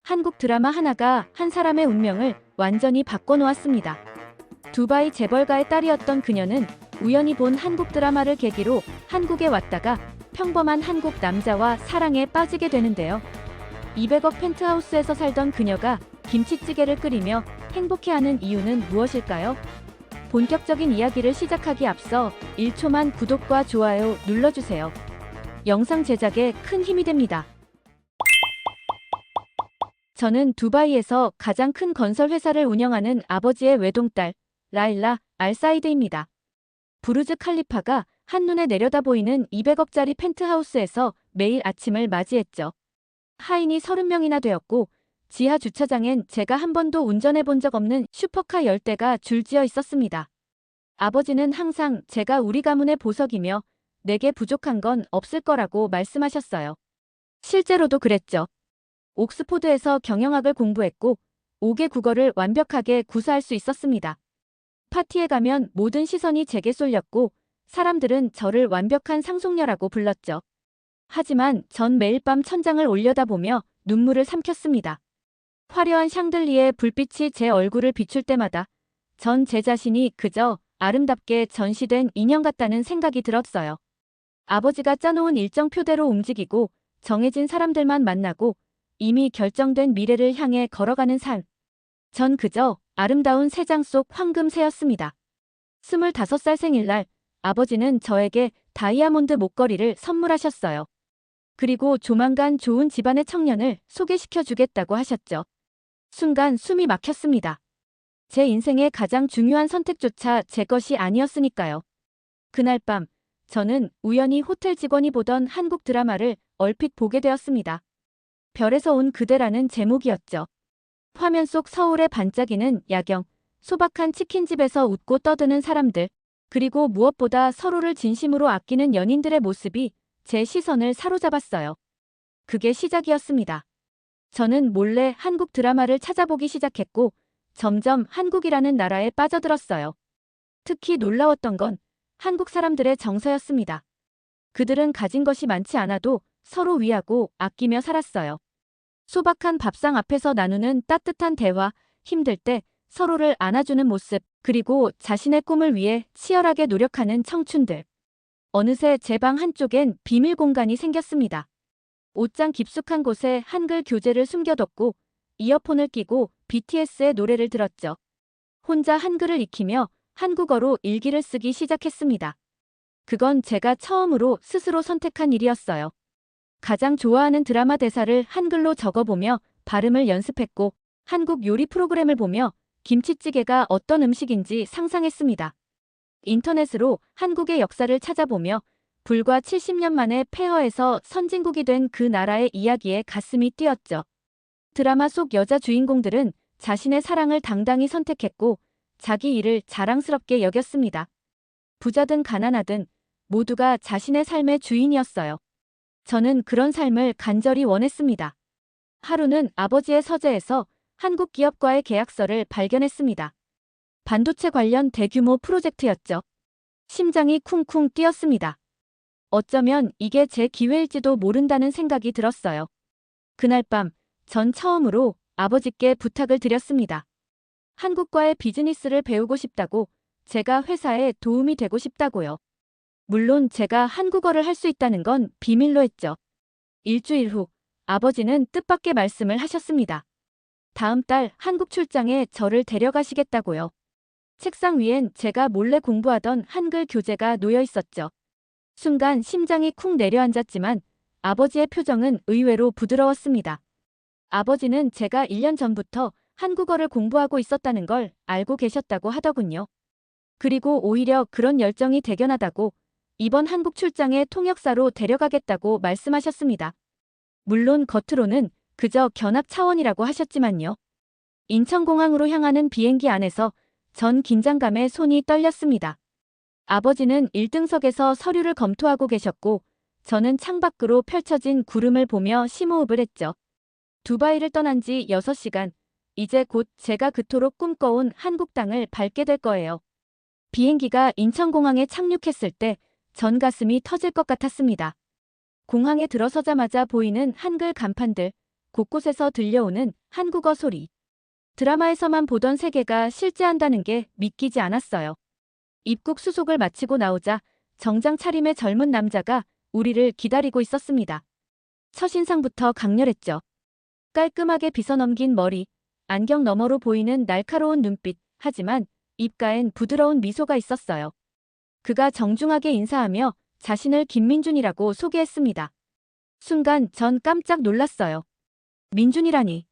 한국 드라마 하나가 한 사람의 운명을 완전히 바꿔놓았습니다. 두바이 재벌가의 딸이었던 그녀는 우연히 본 한국 드라마를 계기로 한국에 왔다가 평범한 한국 남자와 사랑에 빠지게 되는데요. 200억 펜트하우스에서 살던 그녀가 김치찌개를 끓이며 행복해하는 이유는 무엇일까요? 본격적인 이야기를 시작하기 앞서 1초만 구독과 좋아요 눌러주세요. 영상 제작에 큰 힘이 됩니다. 저는 두바이에서 가장 큰 건설 회사를 운영하는 아버지의 외동딸 라일라 알사이드입니다. 부르즈 칼리파가 한눈에 내려다 보이는 200억짜리 펜트하우스에서 매일 아침을 맞이했죠. 하인이 30명이나 되었고 지하 주차장엔 제가 한 번도 운전해 본 적 없는 슈퍼카 10대가 줄지어 있었습니다. 아버지는 항상 제가 우리 가문의 보석이며 내게 부족한 건 없을 거라고 말씀하셨어요. 실제로도 그랬죠. 옥스포드에서 경영학을 공부했고 5개 국어를 완벽하게 구사할 수 있었습니다. 파티에 가면 모든 시선이 제게 쏠렸고 사람들은 저를 완벽한 상속녀라고 불렀죠. 하지만 전 매일 밤 천장을 올려다보며 눈물을 삼켰습니다. 화려한 샹들리에 불빛이 제 얼굴을 비출 때마다 전 제 자신이 그저 아름답게 전시된 인형 같다는 생각이 들었어요. 아버지가 짜놓은 일정표대로 움직이고 정해진 사람들만 만나고 이미 결정된 미래를 향해 걸어가는 삶. 전 그저 아름다운 새 장 속 황금새였습니다. 25살 생일날 아버지는 저에게 다이아몬드 목걸이를 선물하셨어요. 그리고 조만간 좋은 집안의 청년을 소개시켜 주겠다고 하셨죠. 순간 숨이 막혔습니다. 제 인생의 가장 중요한 선택조차 제 것이 아니었으니까요. 그날 밤 저는 우연히 호텔 직원이 보던 한국 드라마를 얼핏 보게 되었습니다. 별에서 온 그대라는 제목이었죠. 화면 속 서울의 반짝이는 야경, 소박한 치킨집에서 웃고 떠드는 사람들, 그리고 무엇보다 서로를 진심으로 아끼는 연인들의 모습이 제 시선을 사로잡았어요. 그게 시작이었습니다. 저는 몰래 한국 드라마를 찾아보기 시작했고 점점 한국이라는 나라에 빠져들었어요. 특히 놀라웠던 건 한국 사람들의 정서였습니다. 그들은 가진 것이 많지 않아도 서로 위하고 아끼며 살았어요. 소박한 밥상 앞에서 나누는 따뜻한 대화, 힘들 때 서로를 안아주는 모습, 그리고 자신의 꿈을 위해 치열하게 노력하는 청춘들. 어느새 제 방 한쪽엔 비밀 공간이 생겼습니다. 옷장 깊숙한 곳에 한글 교재를 숨겨뒀고 이어폰을 끼고 BTS의 노래를 들었죠. 혼자 한글을 익히며 한국어로 일기를 쓰기 시작했습니다. 그건 제가 처음으로 스스로 선택한 일이었어요. 가장 좋아하는 드라마 대사를 한글로 적어보며 발음을 연습했고 한국 요리 프로그램을 보며 김치찌개가 어떤 음식인지 상상했습니다. 인터넷으로 한국의 역사를 찾아보며 불과 70년 만에 폐허에서 선진국이 된 그 나라의 이야기에 가슴이 뛰었죠. 드라마 속 여자 주인공들은 자신의 사랑을 당당히 선택했고 자기 일을 자랑스럽게 여겼습니다. 부자든 가난하든 모두가 자신의 삶의 주인이었어요. 저는 그런 삶을 간절히 원했습니다. 하루는 아버지의 서재에서 한국 기업과의 계약서를 발견했습니다. 반도체 관련 대규모 프로젝트였죠. 심장이 쿵쿵 뛰었습니다. 어쩌면 이게 제 기회일지도 모른다는 생각이 들었어요. 그날 밤, 전 처음으로 아버지께 부탁을 드렸습니다. 한국과의 비즈니스를 배우고 싶다고, 제가 회사에 도움이 되고 싶다고요. 물론 제가 한국어를 할 수 있다는 건 비밀로 했죠. 일주일 후 아버지는 뜻밖의 말씀을 하셨습니다. 다음 달 한국 출장에 저를 데려가시겠다고요. 책상 위엔 제가 몰래 공부하던 한글 교재가 놓여 있었죠. 순간 심장이 쿵 내려앉았지만 아버지의 표정은 의외로 부드러웠습니다. 아버지는 제가 1년 전부터 한국어를 공부하고 있었다는 걸 알고 계셨다고 하더군요. 그리고 오히려 그런 열정이 대견하다고 이번 한국 출장에 통역사로 데려가겠다고 말씀하셨습니다. 물론 겉으로는 그저 견학 차원이라고 하셨지만요. 인천공항으로 향하는 비행기 안에서 전 긴장감에 손이 떨렸습니다. 아버지는 1등석에서 서류를 검토하고 계셨고 저는 창밖으로 펼쳐진 구름을 보며 심호흡을 했죠. 두바이를 떠난 지 6시간, 이제 곧 제가 그토록 꿈꿔온 한국 땅을 밟게 될 거예요. 비행기가 인천공항에 착륙했을 때 전 가슴이 터질 것 같았습니다. 공항에 들어서자마자 보이는 한글 간판들, 곳곳에서 들려오는 한국어 소리. 드라마에서만 보던 세계가 실제 한다는 게 믿기지 않았어요. 입국 수속을 마치고 나오자 정장 차림의 젊은 남자가 우리를 기다리고 있었습니다. 첫인상부터 강렬했죠. 깔끔하게 빗어넘긴 머리, 안경 너머로 보이는 날카로운 눈빛, 하지만 입가엔 부드러운 미소가 있었어요. 그가 정중하게 인사하며 자신을 김민준이라고 소개했습니다. 순간 전 깜짝 놀랐어요. 민준이라니.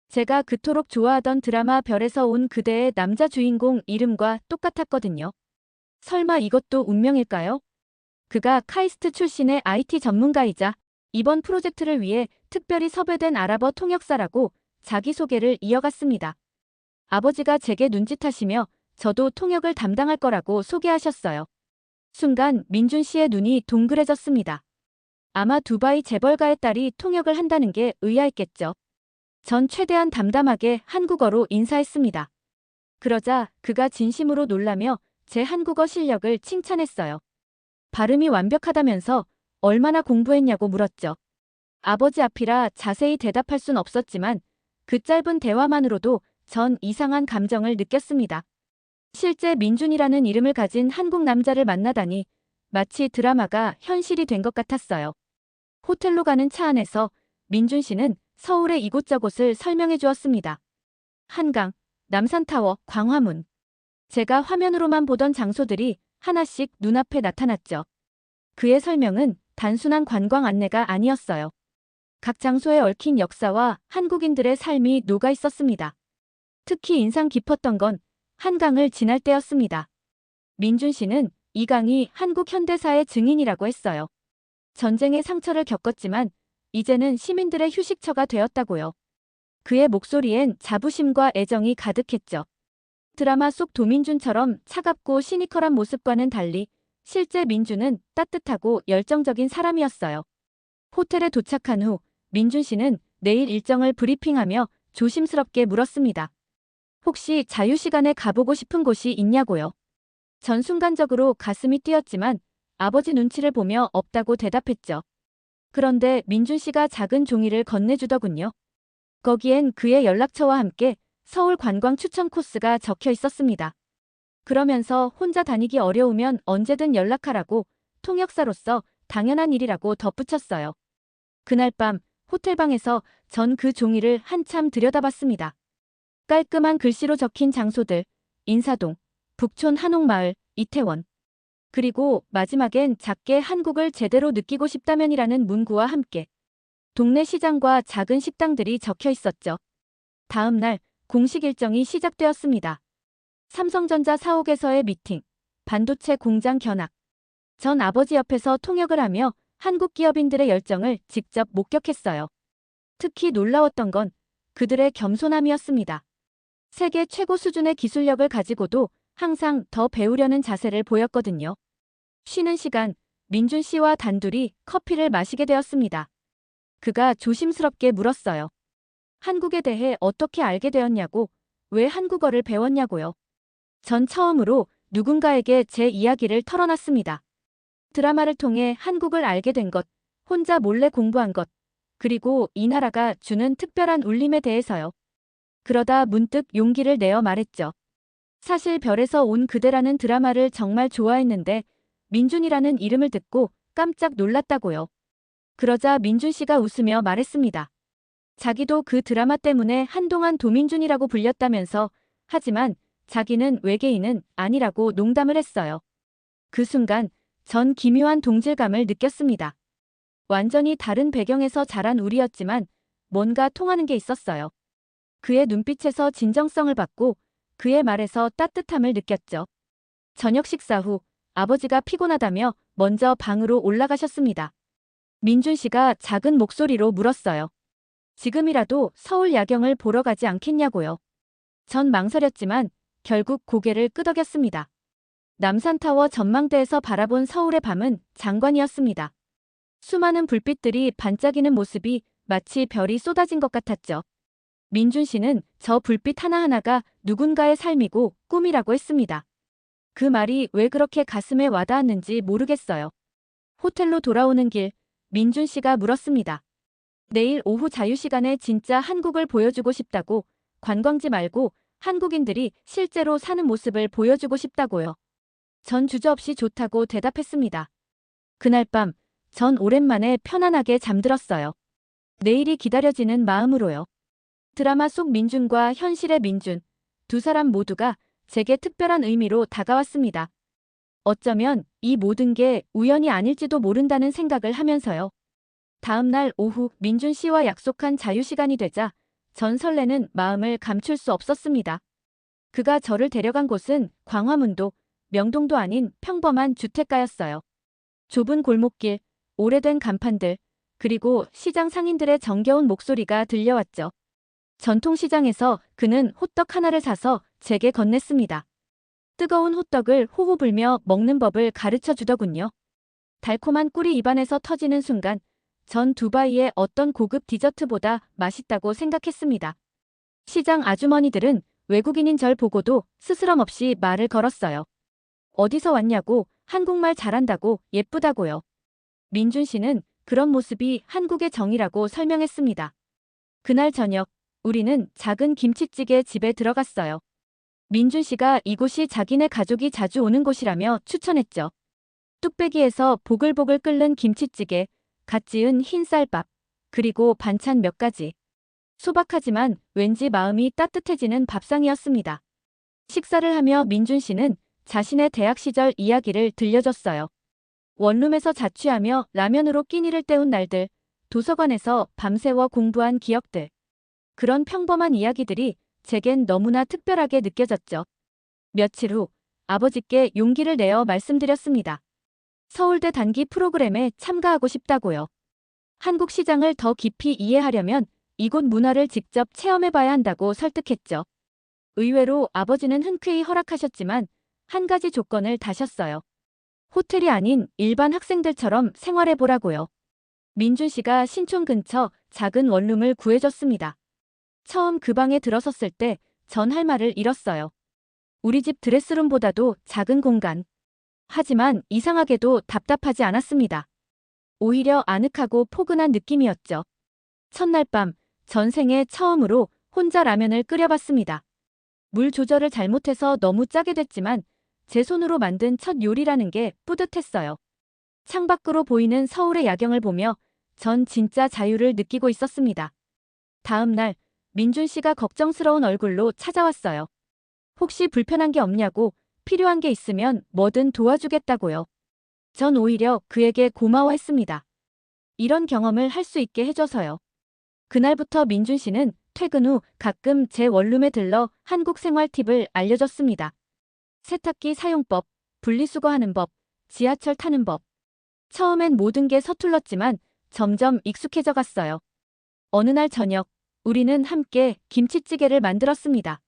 제가 그토록 좋아하던 드라마 별에서 온 그대의 남자 주인공 이름과 똑같았거든요. 설마 이것도 운명일까요? 그가 카이스트 출신의 IT 전문가이자 이번 프로젝트를 위해 특별히 섭외된 아랍어 통역사라고 자기소개를 이어갔습니다. 아버지가 제게 눈짓하시며 저도 통역을 담당할 거라고 소개하셨어요. 순간 민준 씨의 눈이 동그래졌습니다. 아마 두바이 재벌가의 딸이 통역을 한다는 게 의아했겠죠. 전 최대한 담담하게 한국어로 인사했습니다. 그러자 그가 진심으로 놀라며 제 한국어 실력을 칭찬했어요. 발음이 완벽하다면서 얼마나 공부했냐고 물었죠. 아버지 앞이라 자세히 대답할 순 없었지만 그 짧은 대화만으로도 전 이상한 감정을 느꼈습니다. 실제 민준이라는 이름을 가진 한국 남자를 만나다니 마치 드라마가 현실이 된 것 같았어요. 호텔로 가는 차 안에서 민준 씨는 서울의 이곳저곳을 설명해 주었습니다. 한강, 남산타워, 광화문. 제가 화면으로만 보던 장소들이 하나씩 눈앞에 나타났죠. 그의 설명은 단순한 관광 안내가 아니었어요. 각 장소에 얽힌 역사와 한국인들의 삶이 녹아 있었습니다. 특히 인상 깊었던 건 한강을 지날 때였습니다. 민준 씨는 이 강이 한국 현대사의 증인이라고 했어요. 전쟁의 상처를 겪었지만 이제는 시민들의 휴식처가 되었다고요. 그의 목소리엔 자부심과 애정이 가득했죠. 드라마 속 도민준처럼 차갑고 시니컬한 모습과는 달리 실제 민준은 따뜻하고 열정적인 사람이었어요. 호텔에 도착한 후 민준 씨는 내일 일정을 브리핑하며 조심스럽게 물었습니다. 혹시 자유시간에 가보고 싶은 곳이 있냐고요. 전 순간적으로 가슴이 뛰었지만 아버지 눈치를 보며 없다고 대답했죠. 그런데 민준 씨가 작은 종이를 건네주더군요. 거기엔 그의 연락처와 함께 서울 관광 추천 코스가 적혀 있었습니다. 그러면서 혼자 다니기 어려우면 언제든 연락하라고 통역사로서 당연한 일이라고 덧붙였어요. 그날 밤 호텔방에서 전 그 종이를 한참 들여다봤습니다. 깔끔한 글씨로 적힌 장소들, 인사동, 북촌 한옥마을, 이태원. 그리고 마지막엔 작게 한국을 제대로 느끼고 싶다면이라는 문구와 함께 동네 시장과 작은 식당들이 적혀 있었죠. 다음 날 공식 일정이 시작되었습니다. 삼성전자 사옥에서의 미팅, 반도체 공장 견학. 전 아버지 옆에서 통역을 하며 한국 기업인들의 열정을 직접 목격했어요. 특히 놀라웠던 건 그들의 겸손함이었습니다. 세계 최고 수준의 기술력을 가지고도 항상 더 배우려는 자세를 보였거든요. 쉬는 시간, 민준 씨와 단둘이 커피를 마시게 되었습니다. 그가 조심스럽게 물었어요. 한국에 대해 어떻게 알게 되었냐고, 왜 한국어를 배웠냐고요. 전 처음으로 누군가에게 제 이야기를 털어놨습니다. 드라마를 통해 한국을 알게 된 것, 혼자 몰래 공부한 것, 그리고 이 나라가 주는 특별한 울림에 대해서요. 그러다 문득 용기를 내어 말했죠. 사실 별에서 온 그대라는 드라마를 정말 좋아했는데 민준이라는 이름을 듣고 깜짝 놀랐다고요. 그러자 민준 씨가 웃으며 말했습니다. 자기도 그 드라마 때문에 한동안 도민준이라고 불렸다면서 하지만 자기는 외계인은 아니라고 농담을 했어요. 그 순간 전 기묘한 동질감을 느꼈습니다. 완전히 다른 배경에서 자란 우리였지만 뭔가 통하는 게 있었어요. 그의 눈빛에서 진정성을 받고 그의 말에서 따뜻함을 느꼈죠. 저녁 식사 후 아버지가 피곤하다며 먼저 방으로 올라가셨습니다. 민준 씨가 작은 목소리로 물었어요. 지금이라도 서울 야경을 보러 가지 않겠냐고요. 전 망설였지만 결국 고개를 끄덕였습니다. 남산타워 전망대에서 바라본 서울의 밤은 장관이었습니다. 수많은 불빛들이 반짝이는 모습이 마치 별이 쏟아진 것 같았죠. 민준 씨는 저 불빛 하나하나가 누군가의 삶이고 꿈이라고 했습니다. 그 말이 왜 그렇게 가슴에 와닿았는지 모르겠어요. 호텔로 돌아오는 길, 민준 씨가 물었습니다. 내일 오후 자유시간에 진짜 한국을 보여주고 싶다고, 관광지 말고 한국인들이 실제로 사는 모습을 보여주고 싶다고요. 전 주저없이 좋다고 대답했습니다. 그날 밤, 전 오랜만에 편안하게 잠들었어요. 내일이 기다려지는 마음으로요. 드라마 속 민준과 현실의 민준, 두 사람 모두가 제게 특별한 의미로 다가왔습니다. 어쩌면 이 모든 게 우연이 아닐지도 모른다는 생각을 하면서요. 다음 날 오후 민준 씨와 약속한 자유시간이 되자 전 설레는 마음을 감출 수 없었습니다. 그가 저를 데려간 곳은 광화문도 명동도 아닌 평범한 주택가였어요. 좁은 골목길, 오래된 간판들, 그리고 시장 상인들의 정겨운 목소리가 들려왔죠. 전통시장에서 그는 호떡 하나를 사서 제게 건넸습니다. 뜨거운 호떡을 호호 불며 먹는 법을 가르쳐 주더군요. 달콤한 꿀이 입안에서 터지는 순간 전 두바이의 어떤 고급 디저트보다 맛있다고 생각했습니다. 시장 아주머니들은 외국인인 절 보고도 스스럼 없이 말을 걸었어요. 어디서 왔냐고, 한국말 잘한다고, 예쁘다고요. 민준 씨는 그런 모습이 한국의 정이라고 설명했습니다. 그날 저녁, 우리는 작은 김치찌개 집에 들어갔어요. 민준 씨가 이곳이 자기네 가족이 자주 오는 곳이라며 추천했죠. 뚝배기에서 보글보글 끓는 김치찌개, 갓 지은 흰쌀밥, 그리고 반찬 몇 가지. 소박하지만 왠지 마음이 따뜻해지는 밥상이었습니다. 식사를 하며 민준 씨는 자신의 대학 시절 이야기를 들려줬어요. 원룸에서 자취하며 라면으로 끼니를 때운 날들, 도서관에서 밤새워 공부한 기억들. 그런 평범한 이야기들이 제겐 너무나 특별하게 느껴졌죠. 며칠 후 아버지께 용기를 내어 말씀드렸습니다. 서울대 단기 프로그램에 참가하고 싶다고요. 한국 시장을 더 깊이 이해하려면 이곳 문화를 직접 체험해봐야 한다고 설득했죠. 의외로 아버지는 흔쾌히 허락하셨지만 한 가지 조건을 다셨어요. 호텔이 아닌 일반 학생들처럼 생활해보라고요. 민준 씨가 신촌 근처 작은 원룸을 구해줬습니다. 처음 그 방에 들어섰을 때 전 할 말을 잃었어요. 우리 집 드레스룸보다도 작은 공간. 하지만 이상하게도 답답하지 않았습니다. 오히려 아늑하고 포근한 느낌이었죠. 첫날 밤, 전생에 처음으로 혼자 라면을 끓여봤습니다. 물 조절을 잘못해서 너무 짜게 됐지만 제 손으로 만든 첫 요리라는 게 뿌듯했어요. 창밖으로 보이는 서울의 야경을 보며 전 진짜 자유를 느끼고 있었습니다. 다음 날, 민준 씨가 걱정스러운 얼굴로 찾아왔어요. 혹시 불편한 게 없냐고, 필요한 게 있으면 뭐든 도와주겠다고요. 전 오히려 그에게 고마워했습니다. 이런 경험을 할 수 있게 해줘서요. 그날부터 민준 씨는 퇴근 후 가끔 제 원룸에 들러 한국 생활 팁을 알려줬습니다. 세탁기 사용법, 분리수거하는 법, 지하철 타는 법. 처음엔 모든 게 서툴렀지만 점점 익숙해져 갔어요. 어느 날 저녁, 우리는 함께 김치찌개를 만들었습니다.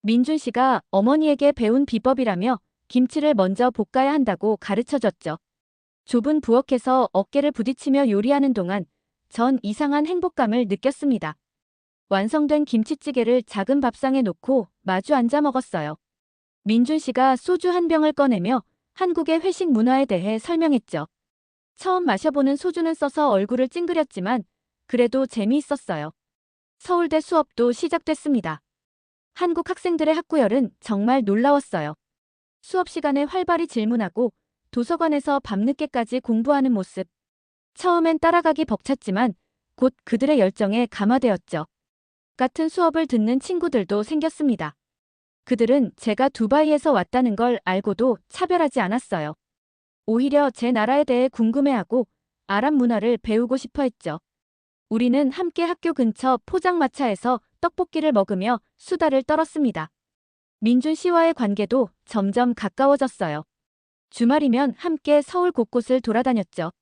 민준 씨가 어머니에게 배운 비법이라며 김치를 먼저 볶아야 한다고 가르쳐줬죠. 좁은 부엌에서 어깨를 부딪히며 요리하는 동안 전 이상한 행복감을 느꼈습니다. 완성된 김치찌개를 작은 밥상에 놓고 마주 앉아 먹었어요. 민준 씨가 소주 한 병을 꺼내며 한국의 회식 문화에 대해 설명했죠. 처음 마셔보는 소주는 써서 얼굴을 찡그렸지만 그래도 재미있었어요. 서울대 수업도 시작됐습니다. 한국 학생들의 학구열은 정말 놀라웠어요. 수업 시간에 활발히 질문하고 도서관에서 밤늦게까지 공부하는 모습. 처음엔 따라가기 벅찼지만 곧 그들의 열정에 감화되었죠. 같은 수업을 듣는 친구들도 생겼습니다. 그들은 제가 두바이에서 왔다는 걸 알고도 차별하지 않았어요. 오히려 제 나라에 대해 궁금해하고 아랍 문화를 배우고 싶어 했죠. 우리는 함께 학교 근처 포장마차에서 떡볶이를 먹으며 수다를 떨었습니다. 민준 씨와의 관계도 점점 가까워졌어요. 주말이면 함께 서울 곳곳을 돌아다녔죠.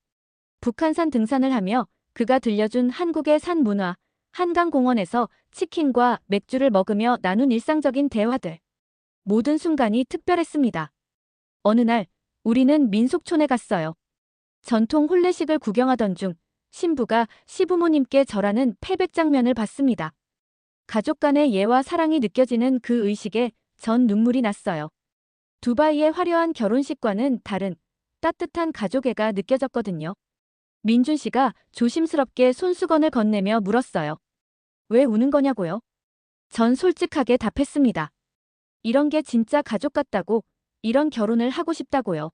북한산 등산을 하며 그가 들려준 한국의 산 문화, 한강공원에서 치킨과 맥주를 먹으며 나눈 일상적인 대화들. 모든 순간이 특별했습니다. 어느 날, 우리는 민속촌에 갔어요. 전통 혼례식을 구경하던 중 신부가 시부모님께 절하는 패백장면을 봤습니다. 가족 간의 예와 사랑이 느껴지는 그 의식에 전 눈물이 났어요. 두바이의 화려한 결혼식과는 다른 따뜻한 가족애가 느껴졌거든요. 민준 씨가 조심스럽게 손수건을 건네며 물었어요. 왜 우는 거냐고요? 전 솔직하게 답했습니다. 이런 게 진짜 가족 같다고, 이런 결혼을 하고 싶다고요.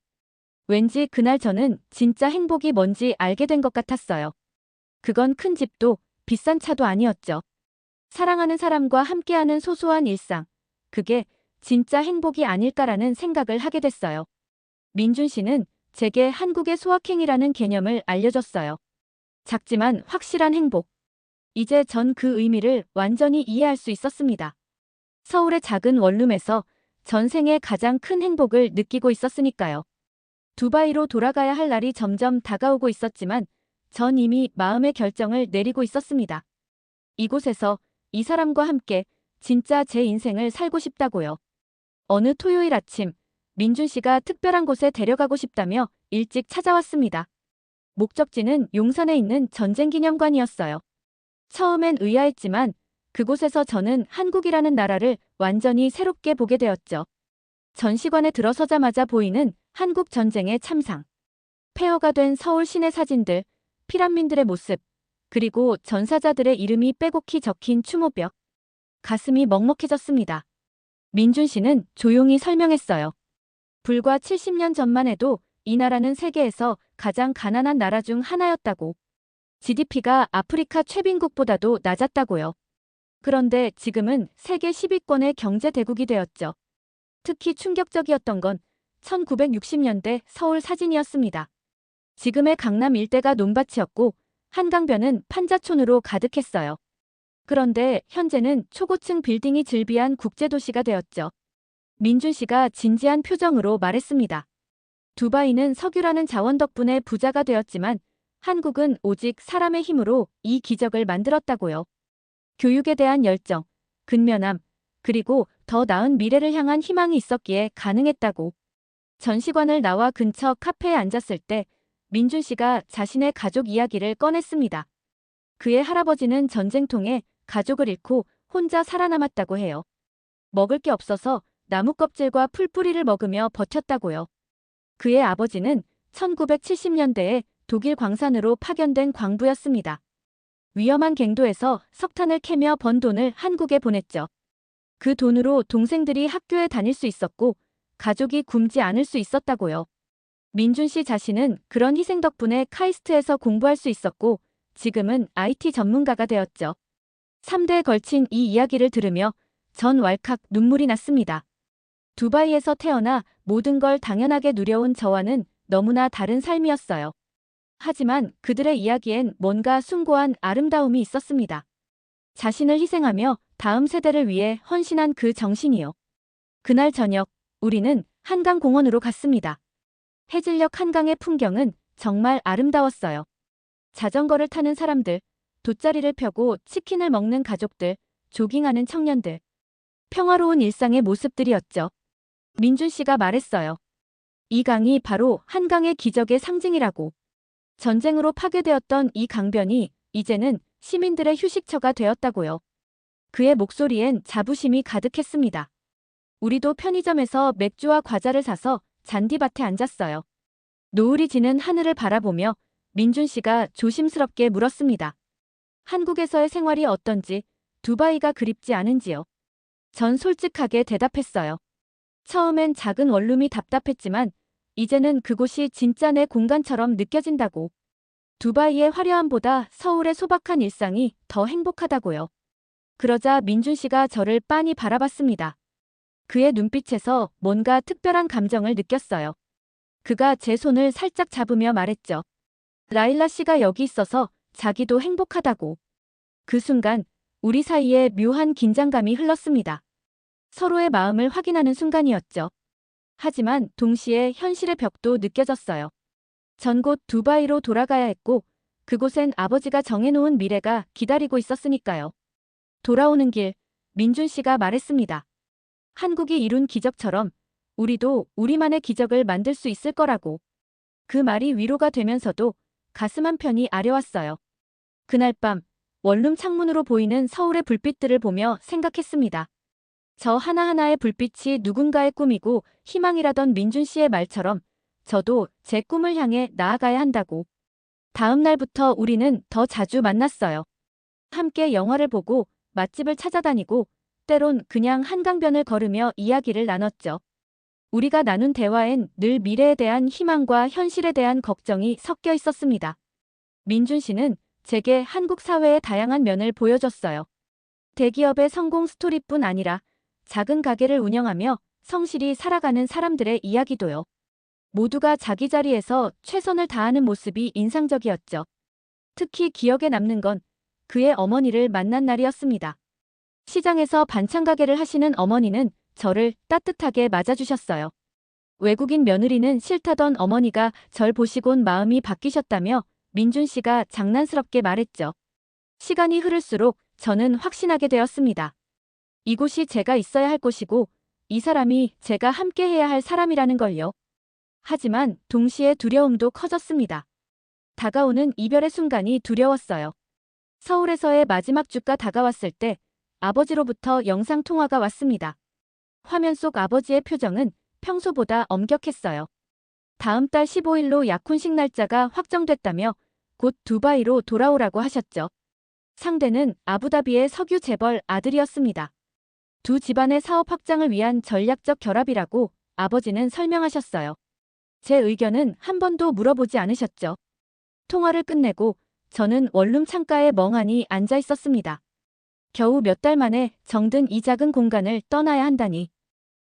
왠지 그날 저는 진짜 행복이 뭔지 알게 된 것 같았어요. 그건 큰 집도 비싼 차도 아니었죠. 사랑하는 사람과 함께하는 소소한 일상. 그게 진짜 행복이 아닐까라는 생각을 하게 됐어요. 민준 씨는 제게 한국의 소확행이라는 개념을 알려줬어요. 작지만 확실한 행복. 이제 전 그 의미를 완전히 이해할 수 있었습니다. 서울의 작은 원룸에서 전생의 가장 큰 행복을 느끼고 있었으니까요. 두바이로 돌아가야 할 날이 점점 다가오고 있었지만 전 이미 마음의 결정을 내리고 있었습니다. 이곳에서 이 사람과 함께 진짜 제 인생을 살고 싶다고요. 어느 토요일 아침, 민준 씨가 특별한 곳에 데려가고 싶다며 일찍 찾아왔습니다. 목적지는 용산에 있는 전쟁기념관이었어요. 처음엔 의아했지만 그곳에서 저는 한국이라는 나라를 완전히 새롭게 보게 되었죠. 전시관에 들어서자마자 보이는 한국 전쟁의 참상, 폐허가 된 서울 시내 사진들, 피란민들의 모습, 그리고 전사자들의 이름이 빼곡히 적힌 추모벽. 가슴이 먹먹해졌습니다. 민준 씨는 조용히 설명했어요. 불과 70년 전만 해도 이 나라는 세계에서 가장 가난한 나라 중 하나였다고. GDP가 아프리카 최빈국보다도 낮았다고요. 그런데 지금은 세계 10위권의 경제 대국이 되었죠. 특히 충격적이었던 건 1960년대 서울 사진이었습니다. 지금의 강남 일대가 논밭이었고 한강변은 판자촌으로 가득했어요. 그런데 현재는 초고층 빌딩이 즐비한 국제도시가 되었죠. 민준 씨가 진지한 표정으로 말했습니다. 두바이는 석유라는 자원 덕분에 부자가 되었지만 한국은 오직 사람의 힘으로 이 기적을 만들었다고요. 교육에 대한 열정, 근면함, 그리고 더 나은 미래를 향한 희망이 있었기에 가능했다고. 전시관을 나와 근처 카페에 앉았을 때 민준 씨가 자신의 가족 이야기를 꺼냈습니다. 그의 할아버지는 전쟁통에 가족을 잃고 혼자 살아남았다고 해요. 먹을 게 없어서 나무 껍질과 풀뿌리를 먹으며 버텼다고요. 그의 아버지는 1970년대에 독일 광산으로 파견된 광부였습니다. 위험한 갱도에서 석탄을 캐며 번 돈을 한국에 보냈죠. 그 돈으로 동생들이 학교에 다닐 수 있었고 가족이 굶지 않을 수 있었다고요. 민준 씨 자신은 그런 희생 덕분에 카이스트에서 공부할 수 있었고 지금은 IT 전문가가 되었죠. 3대에 걸친 이 이야기를 들으며 전 왈칵 눈물이 났습니다. 두바이에서 태어나 모든 걸 당연하게 누려온 저와는 너무나 다른 삶이었어요. 하지만 그들의 이야기엔 뭔가 숭고한 아름다움이 있었습니다. 자신을 희생하며 다음 세대를 위해 헌신한 그 정신이요. 그날 저녁, 우리는 한강공원으로 갔습니다. 해질녘 한강의 풍경은 정말 아름다웠어요. 자전거를 타는 사람들, 돗자리를 펴고 치킨을 먹는 가족들, 조깅하는 청년들. 평화로운 일상의 모습들이었죠. 민준 씨가 말했어요. 이 강이 바로 한강의 기적의 상징이라고. 전쟁으로 파괴되었던 이 강변이 이제는 시민들의 휴식처가 되었다고요. 그의 목소리엔 자부심이 가득했습니다. 우리도 편의점에서 맥주와 과자를 사서 잔디밭에 앉았어요. 노을이 지는 하늘을 바라보며 민준 씨가 조심스럽게 물었습니다. 한국에서의 생활이 어떤지, 두바이가 그립지 않은지요. 전 솔직하게 대답했어요. 처음엔 작은 원룸이 답답했지만 이제는 그곳이 진짜 내 공간처럼 느껴진다고. 두바이의 화려함보다 서울의 소박한 일상이 더 행복하다고요. 그러자 민준 씨가 저를 빤히 바라봤습니다. 그의 눈빛에서 뭔가 특별한 감정을 느꼈어요. 그가 제 손을 살짝 잡으며 말했죠. 라일라 씨가 여기 있어서 자기도 행복하다고. 그 순간 우리 사이에 묘한 긴장감이 흘렀습니다. 서로의 마음을 확인하는 순간이었죠. 하지만 동시에 현실의 벽도 느껴졌어요. 전 곧 두바이로 돌아가야 했고 그곳엔 아버지가 정해놓은 미래가 기다리고 있었으니까요. 돌아오는 길, 민준 씨가 말했습니다. 한국이 이룬 기적처럼 우리도 우리만의 기적을 만들 수 있을 거라고. 그 말이 위로가 되면서도 가슴 한편이 아려왔어요. 그날 밤 원룸 창문으로 보이는 서울의 불빛들을 보며 생각했습니다. 저 하나하나의 불빛이 누군가의 꿈이고 희망이라던 민준 씨의 말처럼 저도 제 꿈을 향해 나아가야 한다고. 다음 날부터 우리는 더 자주 만났어요. 함께 영화를 보고 맛집을 찾아다니고 때론 그냥 한강변을 걸으며 이야기를 나눴죠. 우리가 나눈 대화엔 늘 미래에 대한 희망과 현실에 대한 걱정이 섞여 있었습니다. 민준 씨는 제게 한국 사회의 다양한 면을 보여줬어요. 대기업의 성공 스토리뿐 아니라 작은 가게를 운영하며 성실히 살아가는 사람들의 이야기도요. 모두가 자기 자리에서 최선을 다하는 모습이 인상적이었죠. 특히 기억에 남는 건 그의 어머니를 만난 날이었습니다. 시장에서 반찬 가게를 하시는 어머니는 저를 따뜻하게 맞아주셨어요. 외국인 며느리는 싫다던 어머니가 절 보시곤 마음이 바뀌셨다며 민준 씨가 장난스럽게 말했죠. 시간이 흐를수록 저는 확신하게 되었습니다. 이곳이 제가 있어야 할 곳이고 이 사람이 제가 함께 해야 할 사람이라는 걸요. 하지만 동시에 두려움도 커졌습니다. 다가오는 이별의 순간이 두려웠어요. 서울에서의 마지막 주가 다가왔을 때 아버지로부터 영상통화가 왔습니다. 화면 속 아버지의 표정은 평소보다 엄격했어요. 다음 달 15일로 약혼식 날짜가 확정됐다며 곧 두바이로 돌아오라고 하셨죠. 상대는 아부다비의 석유 재벌 아들이었습니다. 두 집안의 사업 확장을 위한 전략적 결합이라고 아버지는 설명하셨어요. 제 의견은 한 번도 물어보지 않으셨죠. 통화를 끝내고 저는 원룸 창가에 멍하니 앉아 있었습니다. 겨우 몇 달 만에 정든 이 작은 공간을 떠나야 한다니.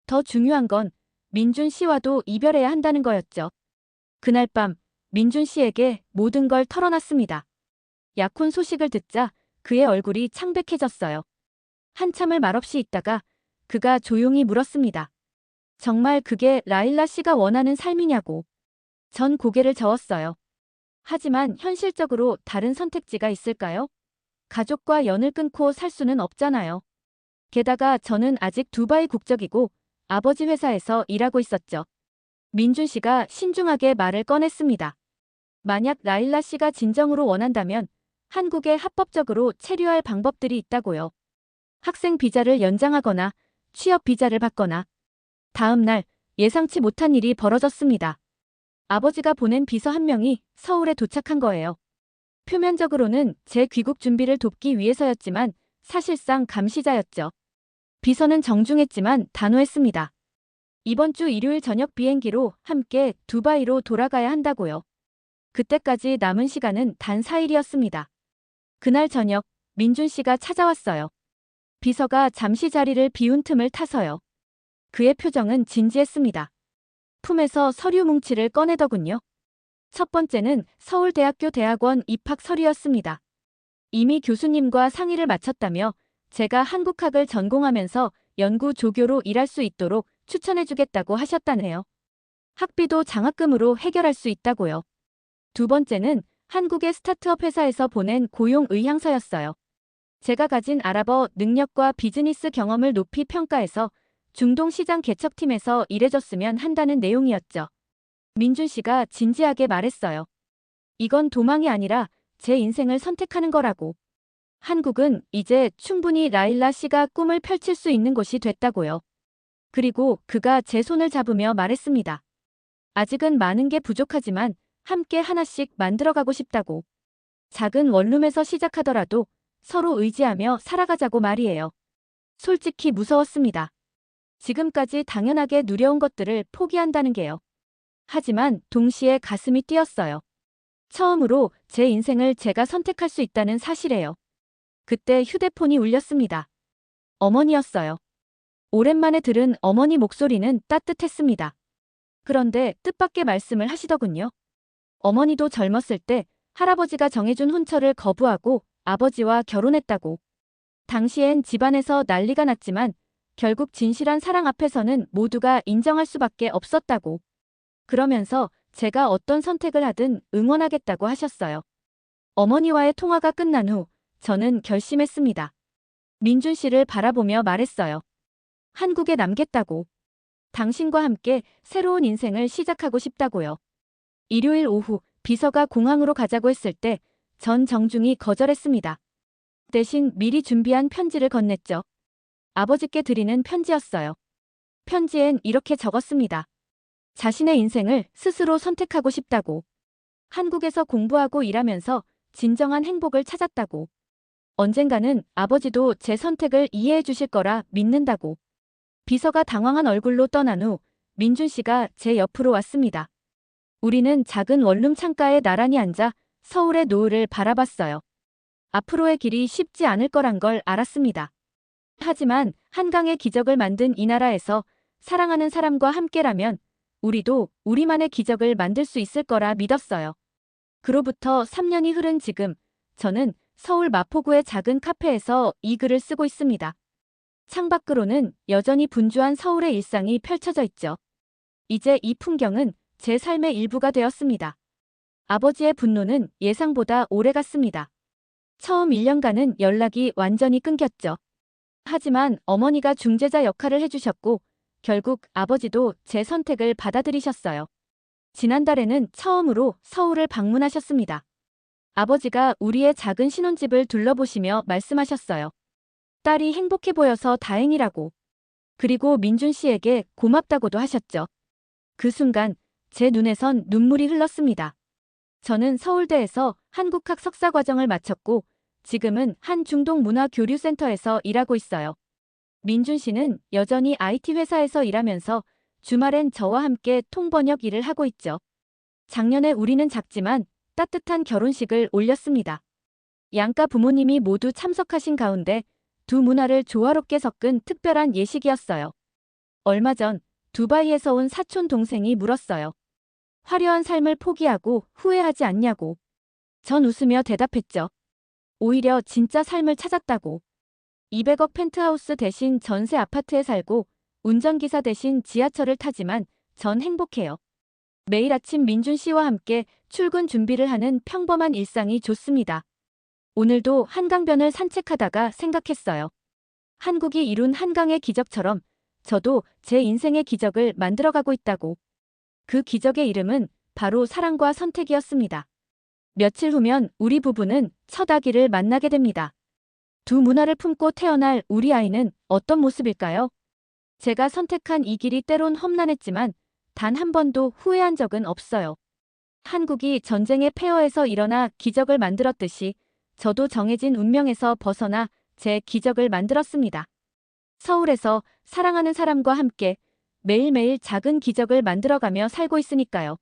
더 중요한 건 민준 씨와도 이별해야 한다는 거였죠. 그날 밤 민준 씨에게 모든 걸 털어놨습니다. 약혼 소식을 듣자 그의 얼굴이 창백해졌어요. 한참을 말없이 있다가 그가 조용히 물었습니다. 정말 그게 라일라 씨가 원하는 삶이냐고. 전 고개를 저었어요. 하지만 현실적으로 다른 선택지가 있을까요? 가족과 연을 끊고 살 수는 없잖아요. 게다가 저는 아직 두바이 국적이고 아버지 회사에서 일하고 있었죠. 민준 씨가 신중하게 말을 꺼냈습니다. 만약 라일라 씨가 진정으로 원한다면 한국에 합법적으로 체류할 방법들이 있다고요. 학생 비자를 연장하거나 취업 비자를 받거나. 다음 날 예상치 못한 일이 벌어졌습니다. 아버지가 보낸 비서 한 명이 서울에 도착한 거예요. 표면적으로는 제 귀국 준비를 돕기 위해서였지만 사실상 감시자였죠. 비서는 정중했지만 단호했습니다. 이번 주 일요일 저녁 비행기로 함께 두바이로 돌아가야 한다고요. 그때까지 남은 시간은 단 4일이었습니다. 그날 저녁 민준 씨가 찾아왔어요. 비서가 잠시 자리를 비운 틈을 타서요. 그의 표정은 진지했습니다. 품에서 서류 뭉치를 꺼내더군요. 첫 번째는 서울대학교 대학원 입학 서류였습니다. 이미 교수님과 상의를 마쳤다며 제가 한국학을 전공하면서 연구 조교로 일할 수 있도록 추천해주겠다고 하셨다네요. 학비도 장학금으로 해결할 수 있다고요. 두 번째는 한국의 스타트업 회사에서 보낸 고용 의향서였어요. 제가 가진 아랍어 능력과 비즈니스 경험을 높이 평가해서 중동 시장 개척팀에서 일해줬으면 한다는 내용이었죠. 민준 씨가 진지하게 말했어요. 이건 도망이 아니라 제 인생을 선택하는 거라고. 한국은 이제 충분히 라일라 씨가 꿈을 펼칠 수 있는 곳이 됐다고요. 그리고 그가 제 손을 잡으며 말했습니다. 아직은 많은 게 부족하지만 함께 하나씩 만들어가고 싶다고. 작은 원룸에서 시작하더라도 서로 의지하며 살아가자고 말이에요. 솔직히 무서웠습니다. 지금까지 당연하게 누려온 것들을 포기한다는 게요. 하지만 동시에 가슴이 뛰었어요. 처음으로 제 인생을 제가 선택할 수 있다는 사실에요. 그때 휴대폰이 울렸습니다. 어머니였어요. 오랜만에 들은 어머니 목소리는 따뜻했습니다. 그런데 뜻밖의 말씀을 하시더군요. 어머니도 젊었을 때 할아버지가 정해준 혼처를 거부하고 아버지와 결혼했다고. 당시엔 집안에서 난리가 났지만 결국 진실한 사랑 앞에서는 모두가 인정할 수밖에 없었다고. 그러면서 제가 어떤 선택을 하든 응원하겠다고 하셨어요. 어머니와의 통화가 끝난 후 저는 결심했습니다. 민준 씨를 바라보며 말했어요. 한국에 남겠다고. 당신과 함께 새로운 인생을 시작하고 싶다고요. 일요일 오후 비서가 공항으로 가자고 했을 때 전 정중히 거절했습니다. 대신 미리 준비한 편지를 건넸죠. 아버지께 드리는 편지였어요. 편지엔 이렇게 적었습니다. 자신의 인생을 스스로 선택하고 싶다고. 한국에서 공부하고 일하면서 진정한 행복을 찾았다고. 언젠가는 아버지도 제 선택을 이해해 주실 거라 믿는다고. 비서가 당황한 얼굴로 떠난 후 민준 씨가 제 옆으로 왔습니다. 우리는 작은 원룸 창가에 나란히 앉아 서울의 노을을 바라봤어요. 앞으로의 길이 쉽지 않을 거란 걸 알았습니다. 하지만 한강의 기적을 만든 이 나라에서 사랑하는 사람과 함께라면 우리도 우리만의 기적을 만들 수 있을 거라 믿었어요. 그로부터 3년이 흐른 지금 저는 서울 마포구의 작은 카페에서 이 글을 쓰고 있습니다. 창밖으로는 여전히 분주한 서울의 일상이 펼쳐져 있죠. 이제 이 풍경은 제 삶의 일부가 되었습니다. 아버지의 분노는 예상보다 오래 갔습니다. 처음 1년간은 연락이 완전히 끊겼죠. 하지만 어머니가 중재자 역할을 해주셨고 결국 아버지도 제 선택을 받아들이셨어요. 지난달에는 처음으로 서울을 방문하셨습니다. 아버지가 우리의 작은 신혼집을 둘러보시며 말씀하셨어요. 딸이 행복해 보여서 다행이라고. 그리고 민준 씨에게 고맙다고도 하셨죠. 그 순간 제 눈에선 눈물이 흘렀습니다. 저는 서울대에서 한국학 석사 과정을 마쳤고 지금은 한 중동 문화교류센터에서 일하고 있어요. 민준 씨는 여전히 IT 회사에서 일하면서 주말엔 저와 함께 통번역 일을 하고 있죠. 작년에 우리는 작지만 따뜻한 결혼식을 올렸습니다. 양가 부모님이 모두 참석하신 가운데 두 문화를 조화롭게 섞은 특별한 예식이었어요. 얼마 전 두바이에서 온 사촌 동생이 물었어요. 화려한 삶을 포기하고 후회하지 않냐고. 전 웃으며 대답했죠. 오히려 진짜 삶을 찾았다고. 200억 펜트하우스 대신 전세 아파트에 살고 운전기사 대신 지하철을 타지만 전 행복해요. 매일 아침 민준 씨와 함께 출근 준비를 하는 평범한 일상이 좋습니다. 오늘도 한강변을 산책하다가 생각했어요. 한국이 이룬 한강의 기적처럼 저도 제 인생의 기적을 만들어가고 있다고. 그 기적의 이름은 바로 사랑과 선택이었습니다. 며칠 후면 우리 부부는 첫 아기를 만나게 됩니다. 두 문화를 품고 태어날 우리 아이는 어떤 모습일까요? 제가 선택한 이 길이 때론 험난했지만 단 한 번도 후회한 적은 없어요. 한국이 전쟁의 폐허에서 일어나 기적을 만들었듯이 저도 정해진 운명에서 벗어나 제 기적을 만들었습니다. 서울에서 사랑하는 사람과 함께 매일매일 작은 기적을 만들어가며 살고 있으니까요.